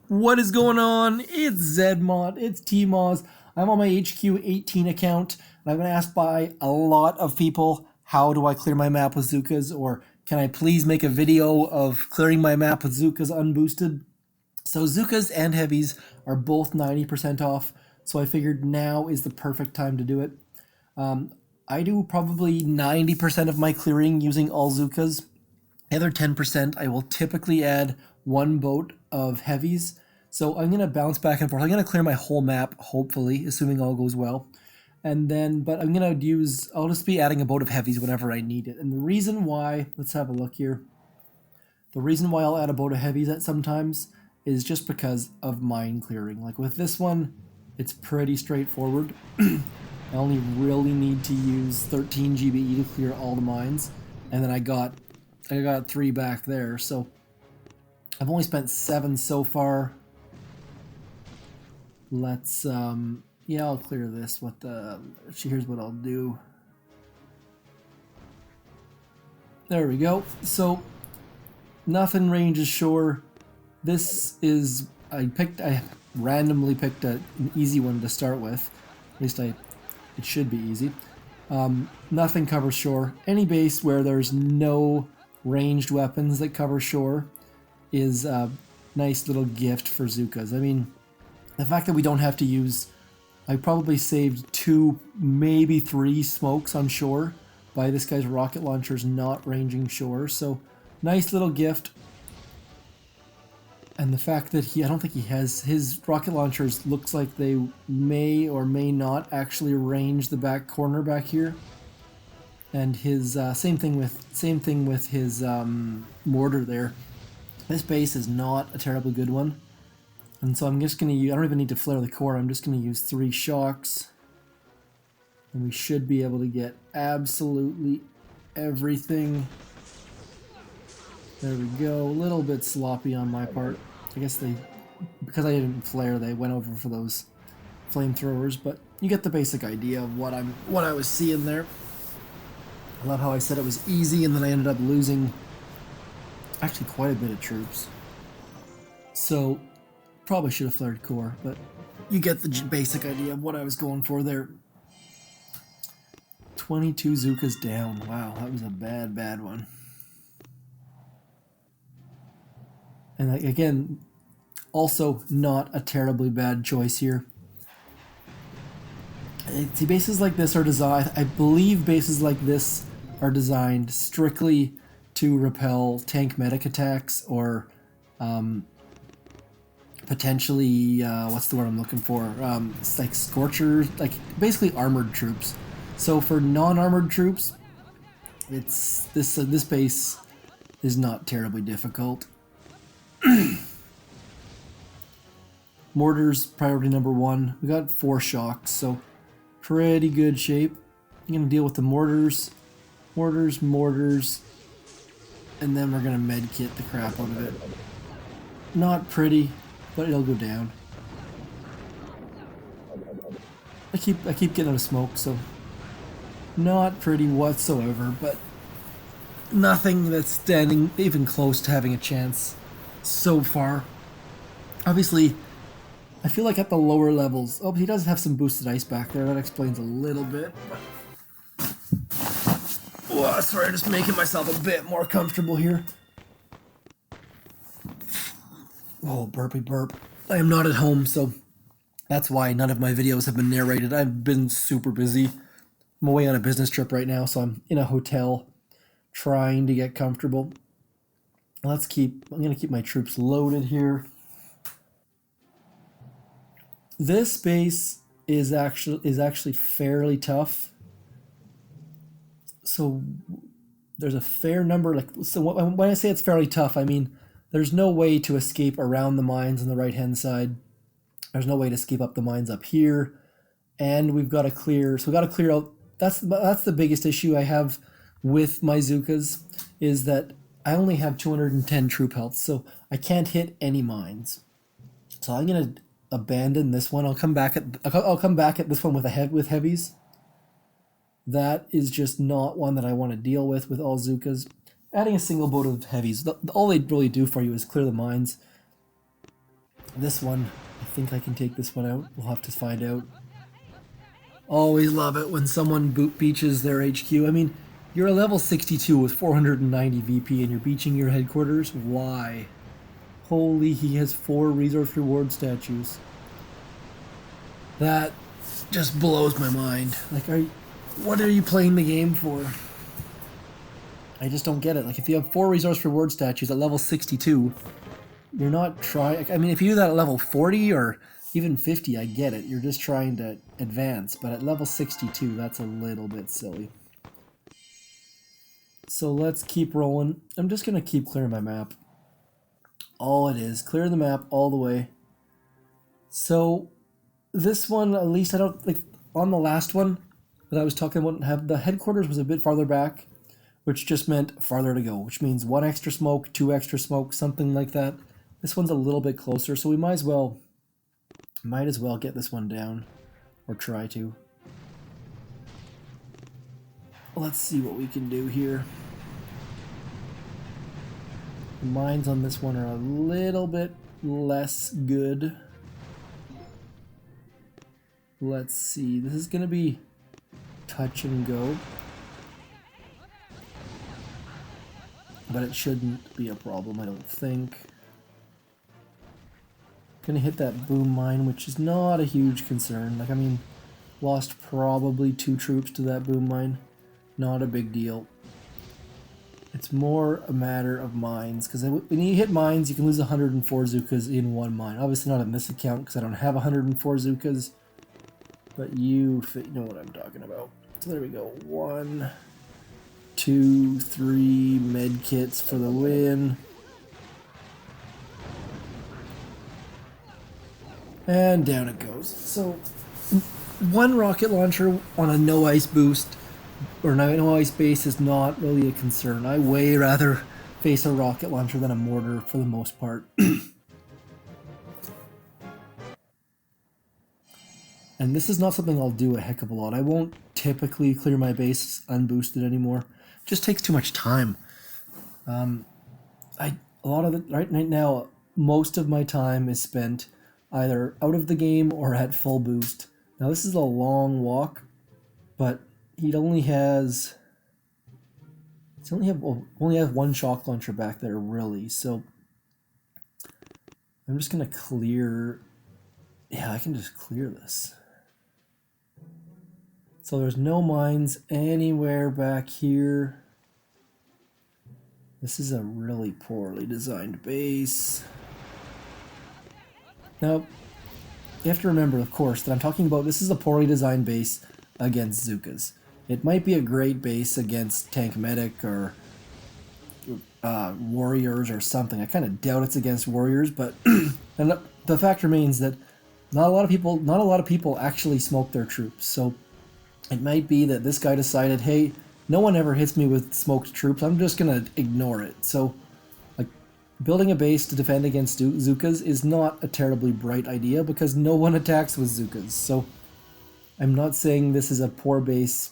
What is going on? It's Zedmod, it's Tmoz. I'm on my HQ18 account, and I've been asked by a lot of people, how do I clear my map with Zookas, or can I please make a video of clearing my map with Zookas Unboosted? So Zookas and Heavies are both 90% off, so I figured now is the perfect time to do it. I do probably 90% of my clearing using all Zookas. The other 10% I will typically add one boat of heavies. So I'm going to bounce back and forth. I'm going to clear my whole map, hopefully, assuming all goes well. And then, but I'm going to use, I'll just be adding a boat of heavies whenever I need it. And the reason why, let's have a look here. The reason why I'll add a boat of heavies at sometimes is just because of mine clearing. Like with this one, it's pretty straightforward. I only really need to use 13 GBE to clear all the mines. And then I got 3 back there, so I've only spent 7 so far. Let's yeah, I'll clear this with the, here's what I'll do. There we go. So nothing ranges shore. This is, I randomly picked an easy one to start with. At least it should be easy. Nothing covers shore. Any base where there's no ranged weapons that cover shore is a nice little gift for Zookas. I mean, the fact that we don't have to use, I probably saved 2, maybe 3 smokes on shore by this guy's rocket launchers not ranging shore, so nice little gift. And the fact that I don't think he has, his rocket launchers looks like they may or may not actually range the back corner back here. And his same thing with his mortar there. This base is not a terribly good one, and so I'm just gonna use, I don't even need to flare the core. I'm just gonna use 3 shocks, and we should be able to get absolutely everything. There we go. A little bit sloppy on my part. I guess because I didn't flare, they went over for those flamethrowers, but you get the basic idea of what I was seeing there. I love how I said it was easy, and then I ended up losing actually quite a bit of troops. So probably should have flared core, but you get the basic idea of what I was going for there. 22 Zookas down. Wow, that was a bad one. And again, also not a terribly bad choice here. See, bases like this are designed, I believe bases like this are designed strictly to repel tank medic attacks or potentially, what's the word I'm looking for? It's like scorchers, like basically armored troops. So for non-armored troops, it's this base is not terribly difficult. Mortars, priority number 1. We got 4 shocks, so pretty good shape. I'm gonna deal with the mortars, and then we're gonna medkit the crap out of it. Not pretty, but it'll go down. I keep getting out of smoke, so not pretty whatsoever, but nothing that's standing even close to having a chance so far. Obviously, I feel like at the lower levels, oh, he does have some boosted ice back there. That explains a little bit. Oh, sorry, just making myself a bit more comfortable here. Oh, burpy burp. I am not at home, so that's why none of my videos have been narrated. I've been super busy. I'm away on a business trip right now, so I'm in a hotel trying to get comfortable. I'm gonna keep my troops loaded here. This base is actually fairly tough. So there's a fair number, so when I say it's fairly tough, I mean there's no way to escape around the mines on the right hand side. There's no way to escape up the mines up here, and we've got to clear. So we've got to clear out. That's the biggest issue I have with my Zookas, is that I only have 210 troop health, so I can't hit any mines. So I'm gonna abandon this one. I'll come back at this one with heavies. That is just not one that I want to deal with all Zookas. Adding a single boat of heavies, all they really do for you is clear the mines. This one, I think I can take this one out. We'll have to find out. Always love it when someone beaches their HQ. I mean, you're a level 62 with 490 VP and you're beaching your headquarters? Why? Holy, he has 4 resource reward statues. That just blows my mind. Like, what are you playing the game for? I just don't get it. Like, if you have 4 resource reward statues at level 62, you're not trying... I mean, if you do that at level 40 or even 50, I get it. You're just trying to advance. But at level 62, that's a little bit silly. So let's keep rolling. I'm just going to keep clearing my map. All it is. Clear the map all the way. So this one, at least I don't... like on the last one that I was talking about, the headquarters was a bit farther back, which just meant farther to go, which means 1 extra smoke, 2 extra smoke, something like that. This one's a little bit closer, so we might as well get this one down, or try to. Let's see what we can do here. The mines on this one are a little bit less good. Let's see, this is gonna be touch and go. But it shouldn't be a problem, I don't think. Gonna hit that boom mine, which is not a huge concern. Like, I mean, lost probably 2 troops to that boom mine. Not a big deal. It's more a matter of mines, because when you hit mines, you can lose 104 Zookas in 1 mine. Obviously not in this account, because I don't have 104 Zookas. But you know what I'm talking about. So there we go. 1, 2, 3 med kits for the win. And down it goes. So 1 rocket launcher on a no ice boost or no ice base is not really a concern. I way rather face a rocket launcher than a mortar for the most part. And this is not something I'll do a heck of a lot. I won't typically clear my base unboosted anymore. It just takes too much time. A lot of it right now, most of my time is spent either out of the game or at full boost. Now this is a long walk, but he only has only have 1 shock launcher back there really. So I'm just gonna clear. Yeah, I can just clear this. So there's no mines anywhere back here. This is a really poorly designed base. Now, you have to remember, of course, that I'm talking about this is a poorly designed base against Zookas. It might be a great base against Tank Medic or Warriors or something. I kind of doubt it's against Warriors, but and the fact remains that not a lot of people actually smoke their troops. So it might be that this guy decided, hey, no one ever hits me with smoked troops. I'm just gonna ignore it. So, like, building a base to defend against Zookas is not a terribly bright idea because no one attacks with Zookas. So I'm not saying this is a poor base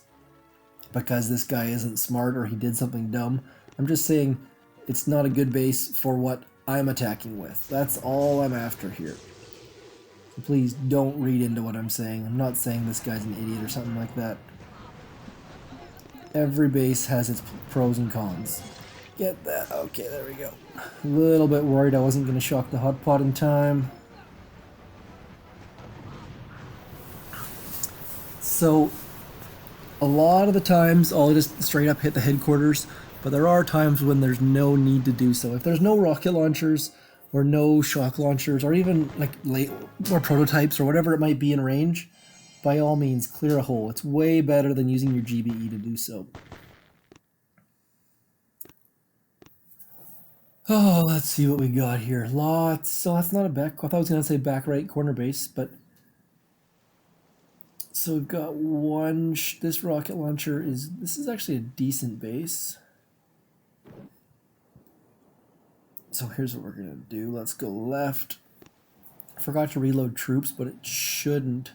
because this guy isn't smart or he did something dumb. I'm just saying it's not a good base for what I'm attacking with. That's all I'm after here. So please don't read into what I'm saying. I'm not saying this guy's an idiot or something like that. Every base has its pros and cons. Get that. Okay, there we go. A little bit worried I wasn't going to shock the hot pot in time. So a lot of the times I'll just straight up hit the headquarters, but there are times when there's no need to do so. If there's no rocket launchers or no shock launchers or even like or prototypes or whatever it might be in range, by all means clear a hole. It's way better than using your GBE to do so. Oh, let's see what we got here. Lots. So that's not a back. I thought I was going to say back right corner base, but so we've got one. This rocket launcher this is actually a decent base. So here's what we're going to do. Let's go left. I forgot to reload troops, but it shouldn't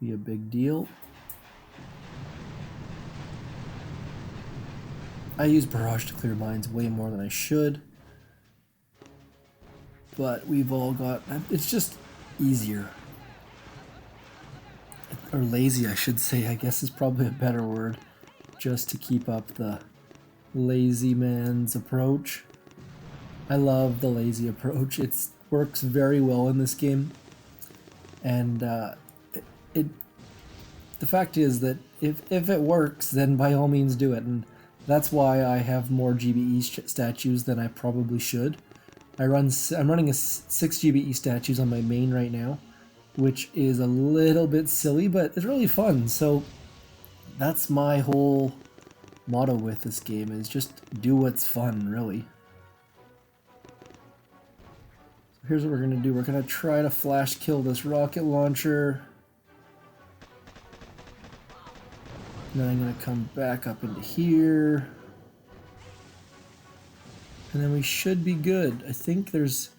be a big deal. I use barrage to clear mines way more than I should. but we've all got, it's just easier. Or lazy, I should say, I guess is probably a better word, just to keep up the lazy man's approach. I love the lazy approach. It works very well in this game, and the fact is that if it works, then by all means do it, and that's why I have more GBE statues than I probably should. I'm running a 6 GBE statues on my main right now, which is a little bit silly, but it's really fun. So that's my whole motto with this game, is just do what's fun, really. So here's what we're going to do. We're going to try to flash kill this rocket launcher. And then I'm going to come back up into here. And then we should be good. I think there's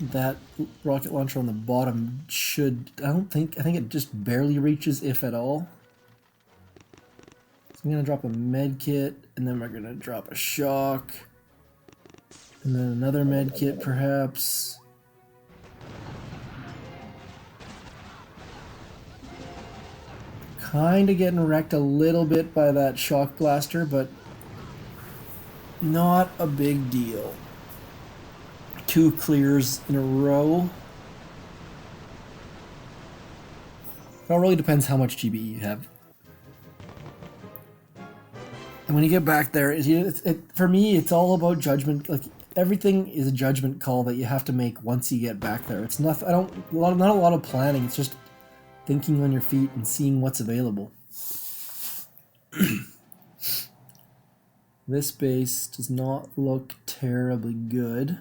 that rocket launcher on the bottom should, I think it just barely reaches, if at all. So I'm going to drop a med kit, and then we're going to drop a shock. And then another med kit, perhaps. Kind of getting wrecked a little bit by that shock blaster, but not a big deal. 2 clears in a row. It all really depends how much GBE you have. And when you get back there, for me, it's all about judgment. Like, everything is a judgment call that you have to make once you get back there. It's not a lot of planning. It's just thinking on your feet and seeing what's available. This base does not look terribly good.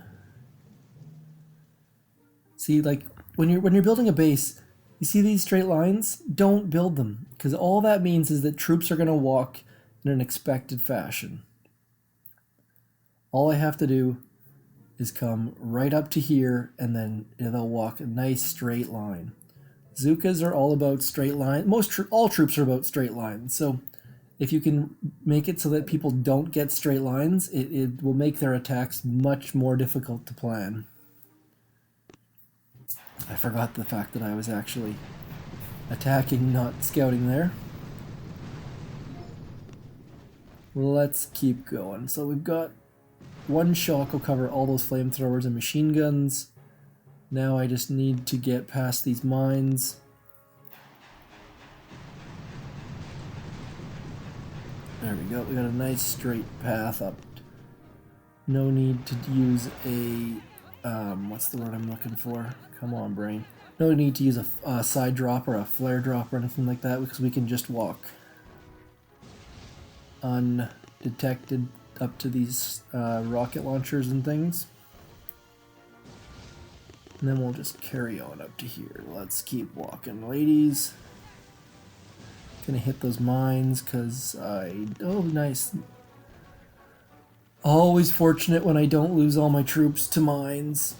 See, like when you're building a base, you see these straight lines? Don't build them, because all that means is that troops are going to walk in an expected fashion. All I have to do is come right up to here, and then they'll walk a nice straight line. Zookas are all about straight line. All troops are about straight lines. So if you can make it so that people don't get straight lines, it will make their attacks much more difficult to plan. I forgot the fact that I was actually attacking, not scouting there. Let's keep going. So we've got one shock will cover all those flamethrowers and machine guns. Now I just need to get past these mines. There we go. We got a nice straight path up. No need to use a what's the word I'm looking for? Come on, brain. No need to use a side drop or a flare drop or anything like that, because we can just walk undetected up to these rocket launchers and things. And then we'll just carry on up to here. Let's keep walking, ladies. Gonna hit those mines, because oh, nice. Always fortunate when I don't lose all my troops to mines.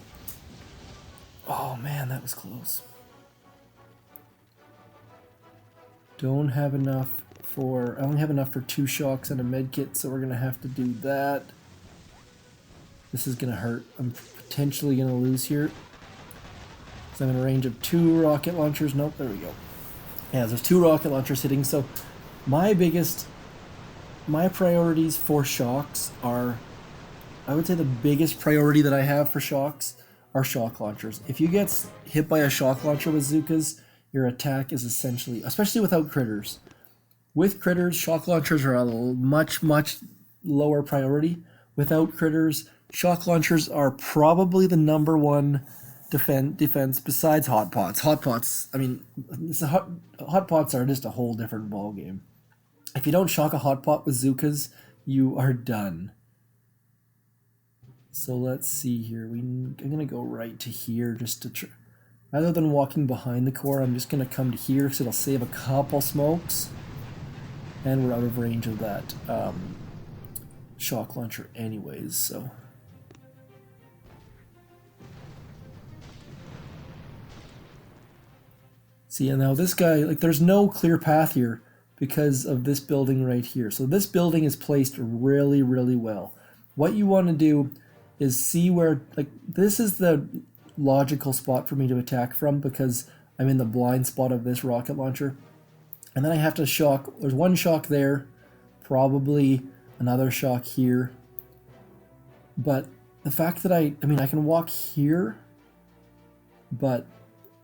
Oh man, that was close. I only have enough for 2 shocks and a med kit, so we're gonna have to do that. This is gonna hurt. I'm potentially gonna lose here. So I'm in a range of 2 rocket launchers. Nope, there we go. Yeah, there's 2 rocket launchers hitting. So my priorities for shocks are, I would say the biggest priority that I have for shocks are shock launchers. If you get hit by a shock launcher with Zookas, your attack is essentially, especially without critters. With critters, shock launchers are a much lower priority. Without critters, shock launchers are probably the #1 defense besides hot pots. Hot pots, I mean, hot pots are just a whole different ball game. If you don't shock a hot pot with Zookas, you are done. So let's see here. I'm gonna go right to here just to rather than walking behind the core. I'm just gonna come to here because it'll save a couple smokes, and we're out of range of that shock launcher anyways. So. See, and now this guy, like, there's no clear path here because of this building right here. So this building is placed really well. What you want to do is see where, like, this is the logical spot for me to attack from because I'm in the blind spot of this rocket launcher. And then I have to shock, there's one shock there, probably another shock here. But the fact that I mean, I can walk here, but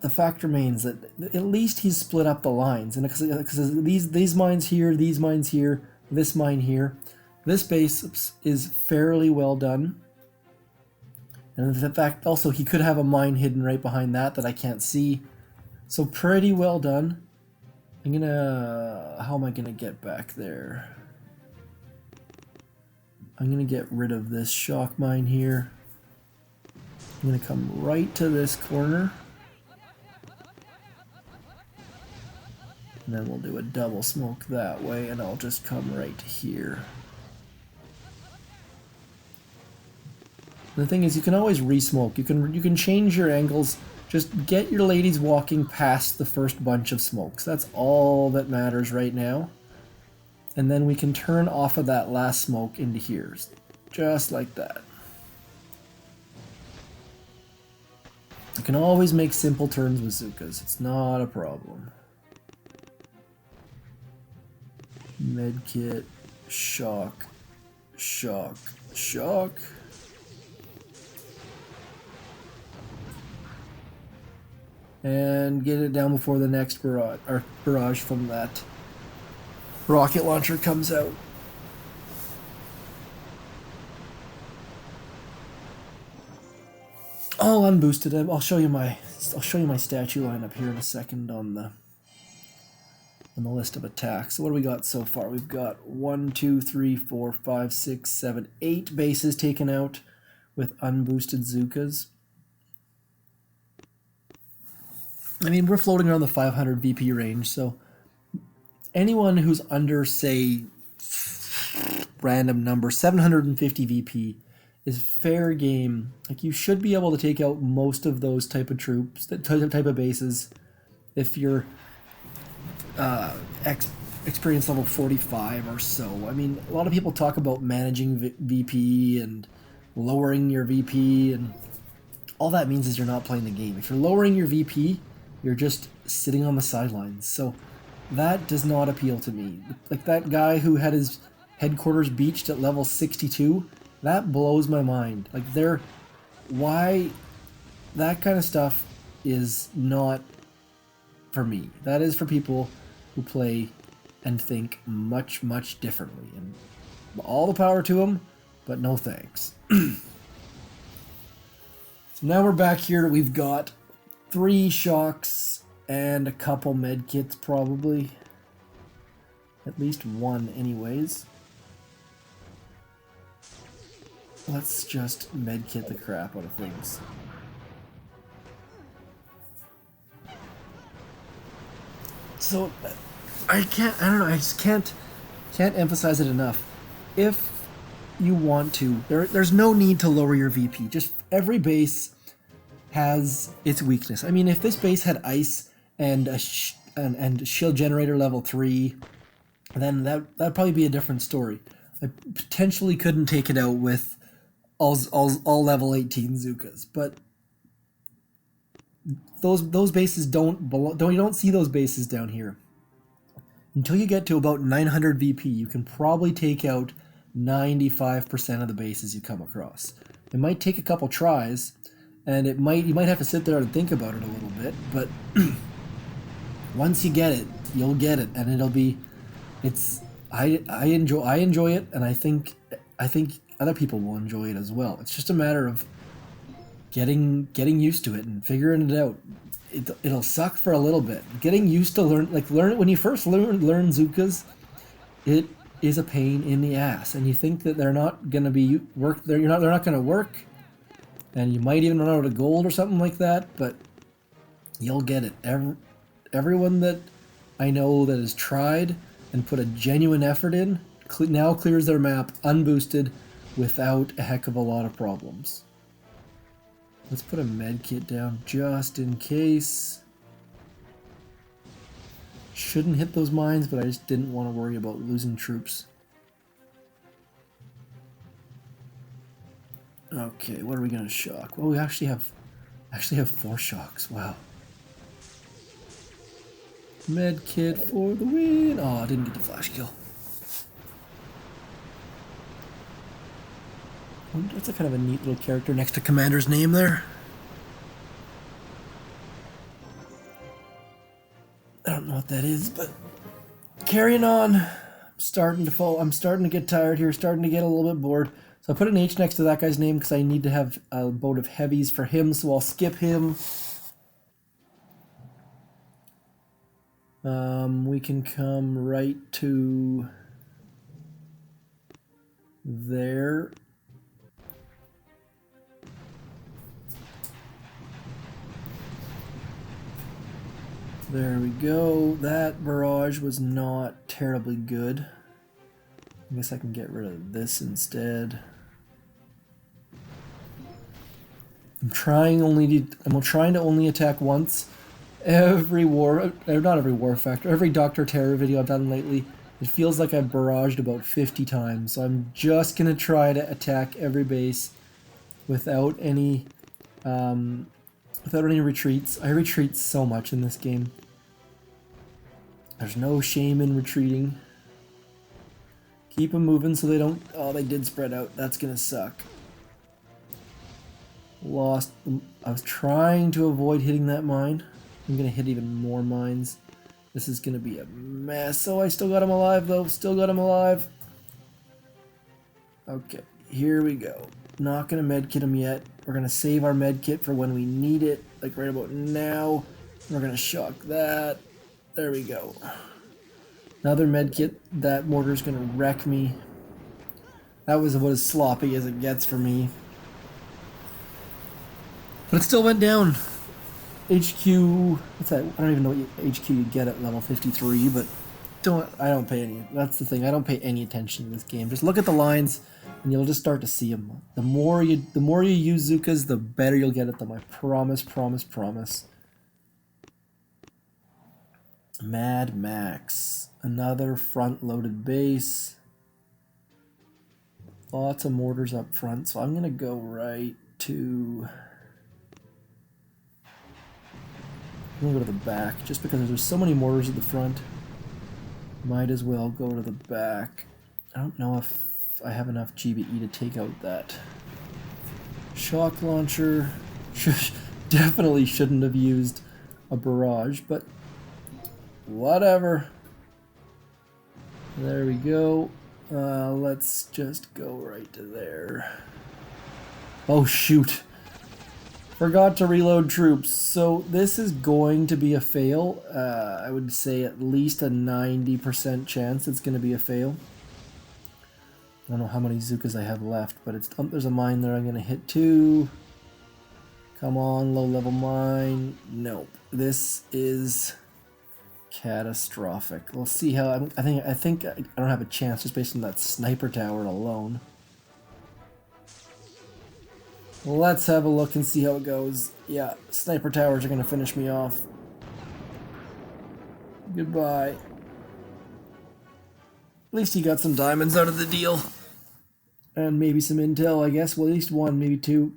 the fact remains that at least he's split up the lines. And because these mines here, these mines here, this mine here, this base is fairly well done. And in fact, also, he could have a mine hidden right behind that I can't see. So pretty well done. I'm gonna... how am I gonna get back there? I'm gonna get rid of this shock mine here. I'm gonna come right to this corner. And then we'll do a double smoke that way, and I'll just come right here. The thing is, you can always re-smoke. You can change your angles. Just get your ladies walking past the first bunch of smokes. That's all that matters right now. And then we can turn off of that last smoke into here. Just like that. You can always make simple turns with Zookas. It's not a problem. Medkit, shock, shock, shock. And get it down before the next barrage from that rocket launcher comes out. All unboosted. I'll show you my statue lineup here in a second on the list of attacks. So what do we got so far? We've got 1, 2, 3, 4, 5, 6, 7, 8 bases taken out with unboosted Zookas. I mean, we're floating around the 500 VP range, so anyone who's under, say, random number, 750 VP is fair game. Like, you should be able to take out most of those type of troops, that type of bases, if you're experience level 45 or so. I mean, a lot of people talk about managing VP and lowering your VP, and all that means is you're not playing the game. If you're lowering your VP, you're just sitting on the sidelines. So that does not appeal to me. Like that guy who had his headquarters beached at level 62, that blows my mind. Like why that kind of stuff is not for me. That is for people who play and think much, much differently. And all the power to them, but no thanks. So now we're back here. We've got 3 shocks and a couple medkits, probably. At least one, anyways. Let's just medkit the crap out of things. So, I don't know, I just can't emphasize it enough. If you want to, there's no need to lower your VP. Just every base has its weakness. I mean, if this base had ice and and shield generator level 3, then that'd probably be a different story. I potentially couldn't take it out with all level 18 Zookas, but those bases you don't see those bases down here. Until you get to about 900 VP, you can probably take out 95% of the bases you come across. It might take a couple tries, and you might have to sit there and think about it a little bit, but once you get it, you'll get it, and I enjoy it, and I think other people will enjoy it as well. It's just a matter of getting used to it and figuring it out. It'll suck for a little bit. Getting used to learn when you first learn Zookas, it is a pain in the ass, and you think that they're not gonna they're not gonna work, and you might even run out of gold or something like that, but you'll get it. Everyone that I know that has tried and put a genuine effort in now clears their map unboosted without a heck of a lot of problems. Let's put a medkit down just in case. Shouldn't hit those mines, but I just didn't want to worry about losing troops. Okay, what are we gonna shock? Well, we actually have 4 shocks. Wow. Med kit for the win. Oh, I didn't get the flash kill. That's a kind of a neat little character next to Commander's name there. I don't know what that is, but carrying on. I'm starting to get tired here, starting to get a little bit bored. So I put an H next to that guy's name because I need to have a boat of heavies for him, so I'll skip him. We can come right to there. There we go. That barrage was not terribly good. I guess I can get rid of this instead. I'm trying to only attack once. Every Doctor Terror video I've done lately, it feels like I've barraged about 50 times. So I'm just gonna try to attack every base without any retreats. I retreat so much in this game. There's no shame in retreating. Keep them moving so they don't... Oh, they did spread out. That's gonna suck. Lost... I was trying to avoid hitting that mine. I'm gonna hit even more mines. This is gonna be a mess. Oh, I still got him alive though. Still got him alive. Okay, here we go. Not gonna medkit him yet. We're gonna save our medkit for when we need it, like right about now. We're gonna shock that. There we go. Another medkit. That mortar's gonna wreck me. That was about as sloppy as it gets for me. But it still went down. HQ, what's that? I don't even know what HQ you get at level 53, but I don't pay any. That's the thing. I don't pay any attention to this game. Just look at the lines, and you'll just start to see them. The more you use Zookas, the better you'll get at them. I promise, promise, promise. Mad Max, another front-loaded base. Lots of mortars up front, so I'm gonna go right to. I'm gonna go to the back, just because there's so many mortars at the front. Might as well go to the back. I don't know if I have enough GBE to take out that shock launcher. Definitely shouldn't have used a barrage, but whatever. There we go. Let's just go right to there. Oh shoot. Forgot to reload troops, so this is going to be a fail. I would say at least a 90% chance it's going to be a fail. I don't know how many Zookas I have left, but it's there's a mine there I'm going to hit too. Come on, low-level mine. Nope. This is catastrophic. We'll see how... I think I don't have a chance just based on that sniper tower alone. Let's have a look and see how it goes. Yeah, sniper towers are going to finish me off. Goodbye. At least he got some diamonds out of the deal. And maybe some intel, I guess. Well, at least one, maybe two.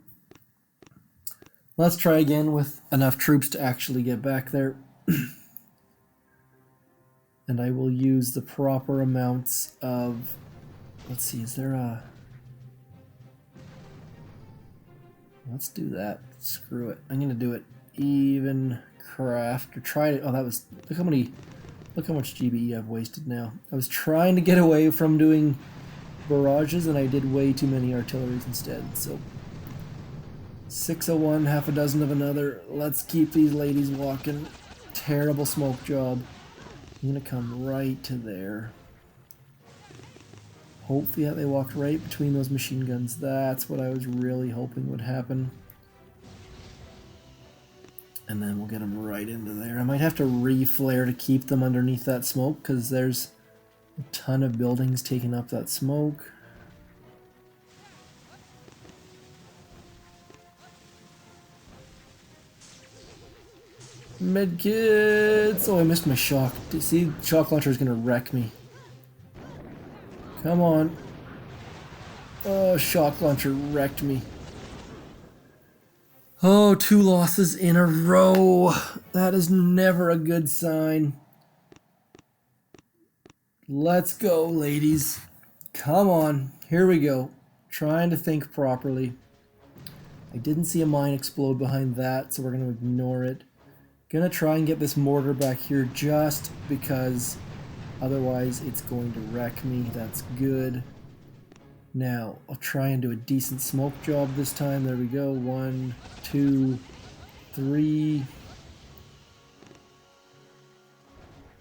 Let's try again with enough troops to actually get back there. And I will use the proper amounts of... Let's see, is there a... Let's do that. Screw it. I'm gonna do it even craft or try to. Oh, that was look how much GBE I've wasted now. I was trying to get away from doing barrages and I did way too many artilleries instead. So 601, half a dozen of another. Let's keep these ladies walking. Terrible smoke job. I'm gonna come right to there. Hopefully they walked right between those machine guns. That's what I was really hoping would happen. And then we'll get them right into there. I might have to re-flare to keep them underneath that smoke because there's a ton of buildings taking up that smoke. Medkits! Oh, I missed my shock. See, shock launcher is going to wreck me. Come on. Oh, shock launcher wrecked me. Oh, 2 losses in a row. That is never a good sign. Let's go, ladies. Come on. Here we go. Trying to think properly. I didn't see a mine explode behind that, so we're going to ignore it. Gonna try and get this mortar back here just because otherwise it's going to wreck me. That's good. Now, I'll try and do a decent smoke job this time. There we go. 1, 2, 3.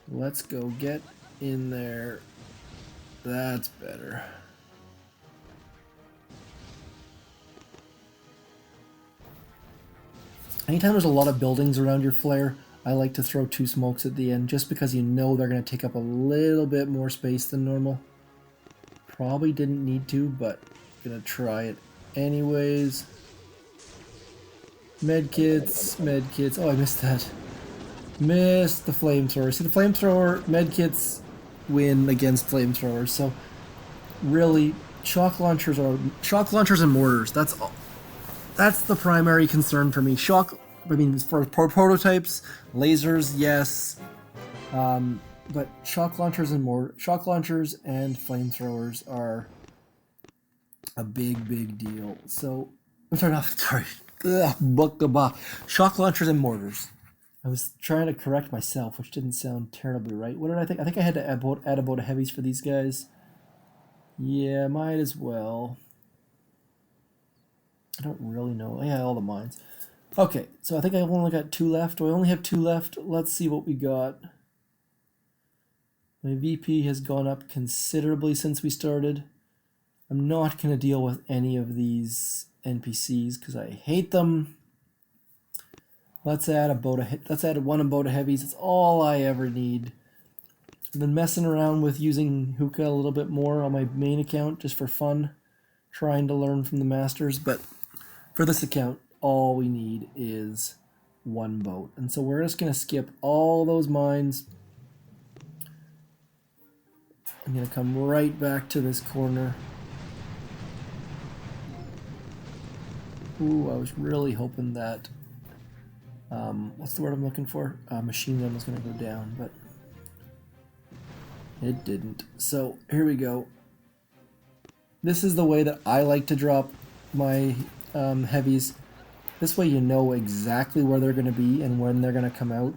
Let's go get in there. That's better. Anytime there's a lot of buildings around your flare, I like to throw 2 smokes at the end just because you know they're going to take up a little bit more space than normal. Probably didn't need to, but gonna try it anyways. Medkits, medkits. Oh, I missed that. Missed the flamethrower. See, the flamethrower, medkits win against flamethrowers. So really, shock launchers and mortars. That's all. That's the primary concern for me. I mean, for prototypes, lasers, yes. But shock launchers and flamethrowers are a big deal. So I'm sorry. Shock launchers and mortars. I was trying to correct myself, which didn't sound terribly right. What did I think? I think I had to add a boat of heavies for these guys. Yeah, might as well. I don't really know. Yeah, all the mines. Okay, so I think I've only got 2 left. Do I only have 2 left? Let's see what we got. My VP has gone up considerably since we started. I'm not going to deal with any of these NPCs because I hate them. Let's add one boat of heavies. It's all I ever need. I've been messing around with using Hookah a little bit more on my main account just for fun, trying to learn from the masters, but for this account, all we need is 1 boat. And so we're just going to skip all those mines. I'm going to come right back to this corner. Ooh, I was really hoping that, what's the word I'm looking for? Machine gun was going to go down, but it didn't. So here we go. This is the way that I like to drop my heavies. This way you know exactly where they're going to be and when they're going to come out.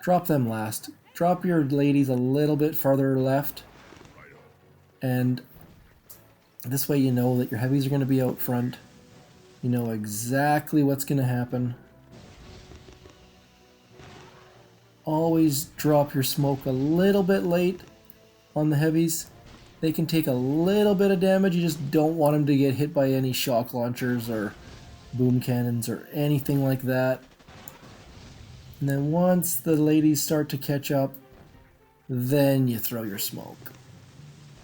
Drop them last. Drop your ladies a little bit farther left. And this way you know that your heavies are going to be out front. You know exactly what's going to happen. Always drop your smoke a little bit late on the heavies. They can take a little bit of damage. You just don't want them to get hit by any shock launchers or boom cannons or anything like that. And then once the ladies start to catch up, then you throw your smoke.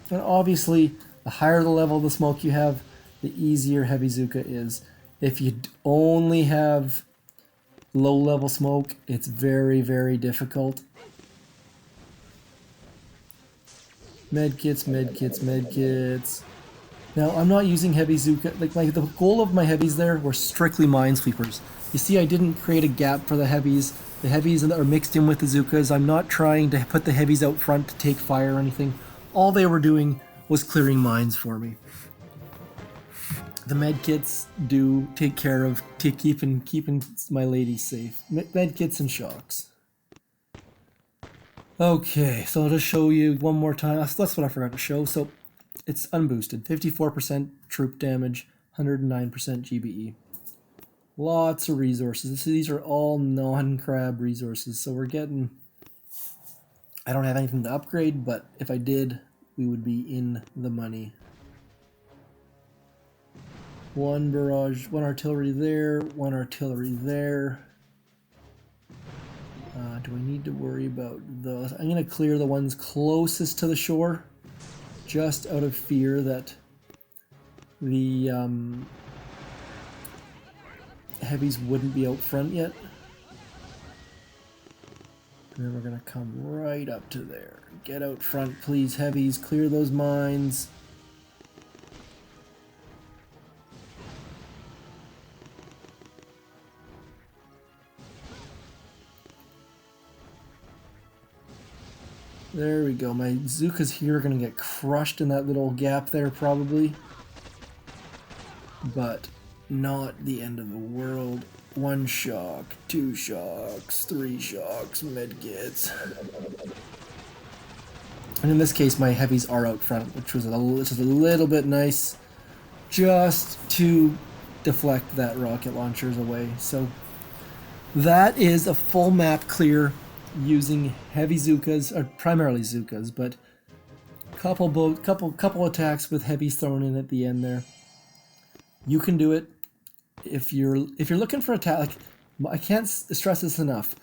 And obviously, the higher the level of the smoke you have, the easier heavy Zooka is. If you only have low level smoke, it's very difficult. Medkits, medkits, medkits. Now, I'm not using heavy Zooka. Like, the goal of my heavies there were strictly minesweepers. You see, I didn't create a gap for the heavies. The heavies are mixed in with the Zookas. I'm not trying to put the heavies out front to take fire or anything. All they were doing was clearing mines for me. The medkits do take care of keeping my ladies safe. Medkits and shocks. Okay, so I'll just show you one more time. That's what I forgot to show. So it's unboosted. 54% troop damage, 109% GBE. Lots of resources. These are all non-crab resources. So we're getting... I don't have anything to upgrade, but if I did, we would be in the money. 1 barrage, 1 artillery there, 1 artillery there. Do I need to worry about those? I'm going to clear the ones closest to the shore, just out of fear that the heavies wouldn't be out front yet. And then we're going to come right up to there. Get out front, please, heavies. Clear those mines. There we go. My Zookas here are going to get crushed in that little gap there probably. But not the end of the world. 1 shock, 2 shocks, 3 shocks, medkits. And in this case, my heavies are out front, which is a little bit nice, just to deflect that rocket launchers away. So that is a full map clear using heavy Zookas, or primarily Zookas, but couple attacks with heavies thrown in at the end there. You can do it. If you're looking for attack, like, I can't stress this enough.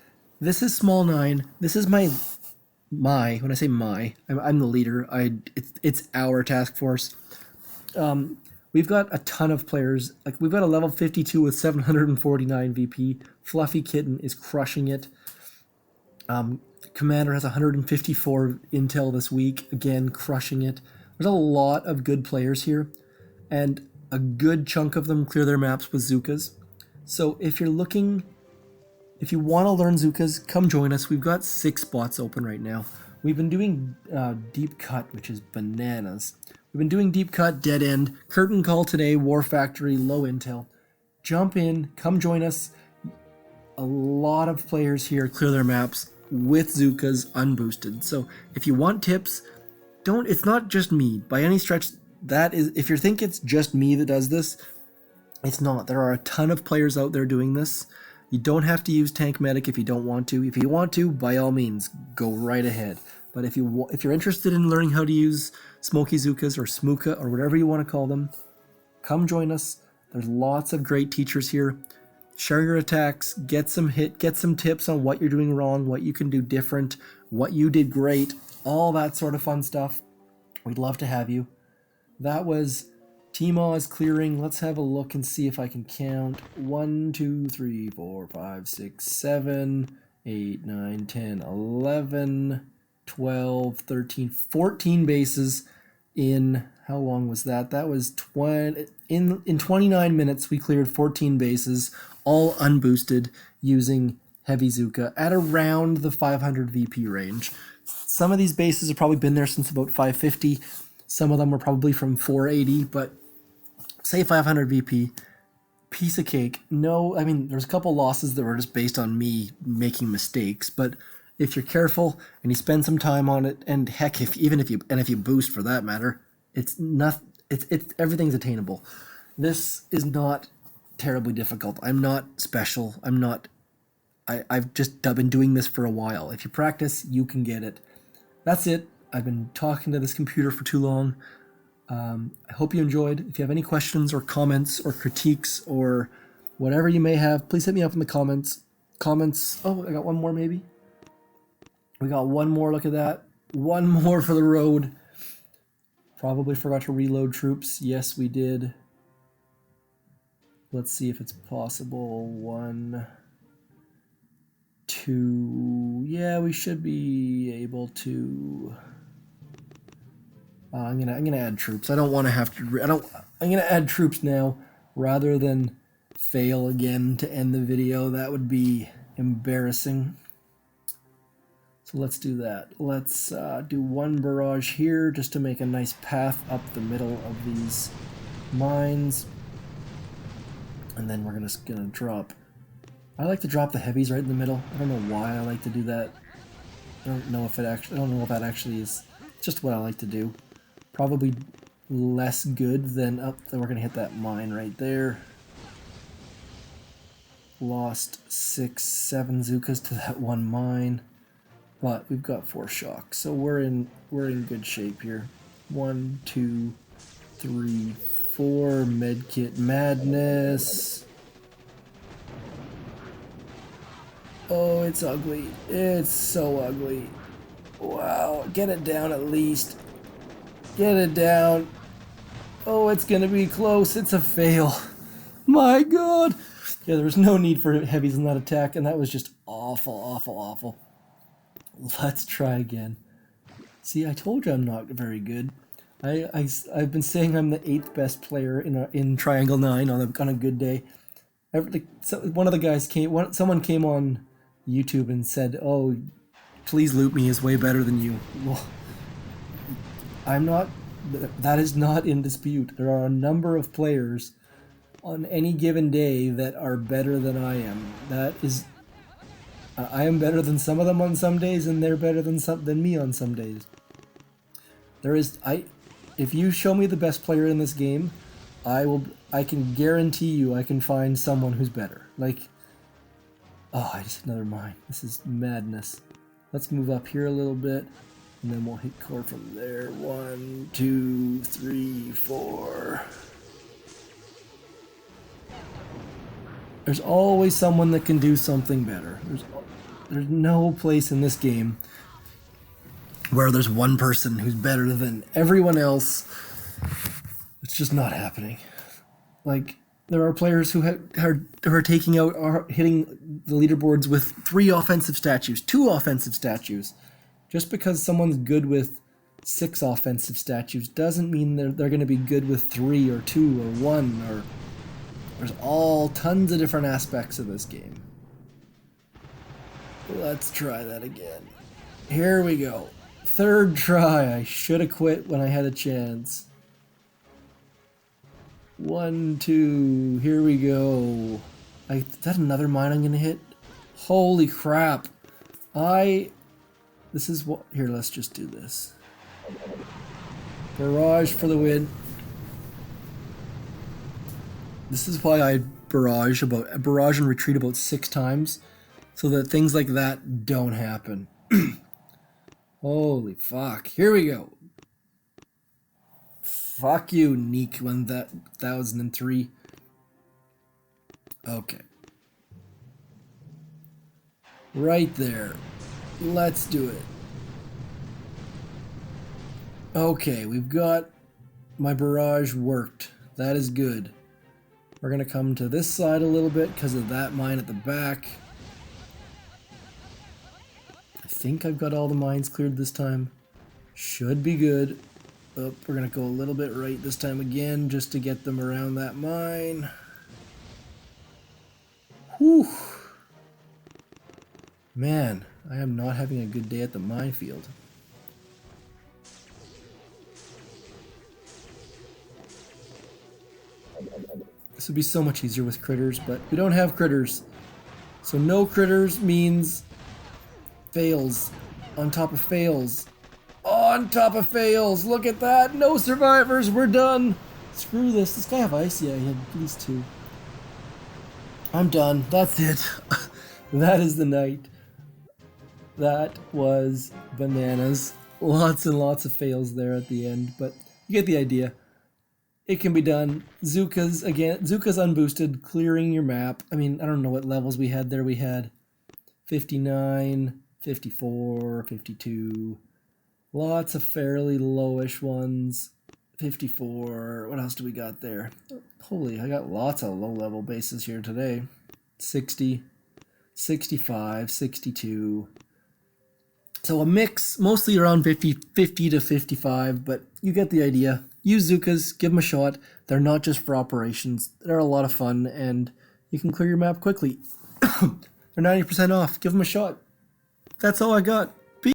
This is small 9. This is my when I say my, I'm the leader. It's our task force. We've got a ton of players. Like, we've got a level 52 with 749 VP. Fluffy Kitten is crushing it. Commander has 154 intel this week, again crushing it. There's a lot of good players here, and a good chunk of them clear their maps with Zookas. So if you want to learn Zookas, come join us. We've got 6 spots open right now. We've been doing Deep Cut, which is bananas. We've been doing Deep Cut, Dead End, Curtain Call today, War Factory, Low Intel. Jump in, come join us. A lot of players here clear their maps with Zookas unboosted. So if you want tips, it's not just me by any stretch. That is, if you think it's just me that does this, it's not. There are a ton of players out there doing this. You don't have to use Tank Medic if you don't want to. If you want to, by all means, go right ahead. But if you're interested in learning how to use Smoky Zookas or Smooka or whatever you want to call them, come join us. There's lots of great teachers here. Share your attacks, get some tips on what you're doing wrong, what you can do different, what you did great, all that sort of fun stuff. We'd love to have you. That was T-Moz clearing. Let's have a look and see if I can count. 1, 2, 3, 4, 5, 6, 7, 8, 9, 10, 11, 12, 13, 14 bases in, how long was that? That was 20, in 29 minutes we cleared 14 bases, all unboosted using heavy Zooka at around the 500 VP range. Some of these bases have probably been there since about 550. Some of them were probably from 480, but say 500 VP, piece of cake. No, I mean, there's a couple losses that were just based on me making mistakes, but if you're careful and you spend some time on it, and heck, if you boost for that matter, everything's attainable. This is not terribly difficult. I'm not special. I've just been doing this for a while. If you practice, you can get it. That's it. I've been talking to this computer for too long. I hope you enjoyed. If you have any questions or comments or critiques or whatever you may have, please hit me up in the comments. Oh, I got one more maybe. We got one more, look at that. One more for the road. Probably forgot to reload troops. Yes, we did. Let's see if it's possible. 1, 2. Yeah, we should be able to. I'm gonna add troops. I don't want to have to. I'm gonna add troops now rather than fail again to end the video. That would be embarrassing. So let's do that. Let's do 1 barrage here just to make a nice path up the middle of these mines. And then we're just gonna drop. I like to drop the heavies right in the middle. I don't know why I like to do that. I don't know if that actually is just what I like to do. Probably less good than then we're gonna hit that mine right there. Lost 6, 7 Zookas to that one mine. But we've got 4 shocks, so we're in good shape here. 1, 2, 3, 4 medkit madness. Oh, it's ugly. It's so ugly. Wow, get it down at least. Get it down. Oh, it's gonna be close. It's a fail. My God. Yeah, there was no need for heavies in that attack, and that was just awful, awful, awful. Let's try again. See, I told you I'm not very good. I've been saying I'm the 8th best player in Triangle 9 on a good day. One of the guys someone came on YouTube and said, "Oh, please loot me is way better than you. Well, I'm not, that is not in dispute. There are a number of players on any given day that are better than I am. That is, I am better than some of them on some days, and they're better than me on some days. If you show me the best player in this game, I can guarantee you I can find someone who's better. Like, oh, I just another mine. This is madness. Let's move up here a little bit, and then we'll hit core from there. 1, 2, 3, 4. There's always someone that can do something better. There's no place in this game where there's one person who's better than everyone else. It's just not happening. Like, there are players who are taking out, are hitting the leaderboards with 3 offensive statues, 2 offensive statues. Just because someone's good with 6 offensive statues doesn't mean they're going to be good with 3 or 2 or 1 or... There's all tons of different aspects of this game. Let's try that again. Here we go. 3rd try. I should have quit when I had a chance. 1, 2. Here we go. Is that another mine I'm gonna hit? Holy crap. This is what... Here, let's just do this. Barrage for the win. This is why I barrage and retreat about 6 times, so that things like that don't happen. Holy fuck. Here we go. Fuck you, Neek 1003. Okay. Right there. Let's do it. Okay, we've got... My barrage worked. That is good. We're going to come to this side a little bit because of that mine at the back. I think I've got all the mines cleared this time. Should be good. Oh, we're going to go a little bit right this time again just to get them around that mine. Whew. Man, I am not having a good day at the minefield. This would be so much easier with critters, but we don't have critters. So no critters means fails on top of fails. On top of fails! Look at that! No survivors! We're done! Screw this. This guy have ice? Yeah, he had at least 2. I'm done. That's it. That is the night. That was bananas. Lots and lots of fails there at the end, but you get the idea. It can be done. Zookas, again, Zookas Unboosted, clearing your map. I mean, I don't know what levels we had there. We had 59, 54, 52. Lots of fairly lowish ones. 54. What else do we got there? Holy, I got lots of low-level bases here today. 60, 65, 62. So a mix, mostly around 50 to 55, but you get the idea. Use Zookas, give them a shot. They're not just for operations. They're a lot of fun, and you can clear your map quickly. They're 90% off. Give them a shot. That's all I got.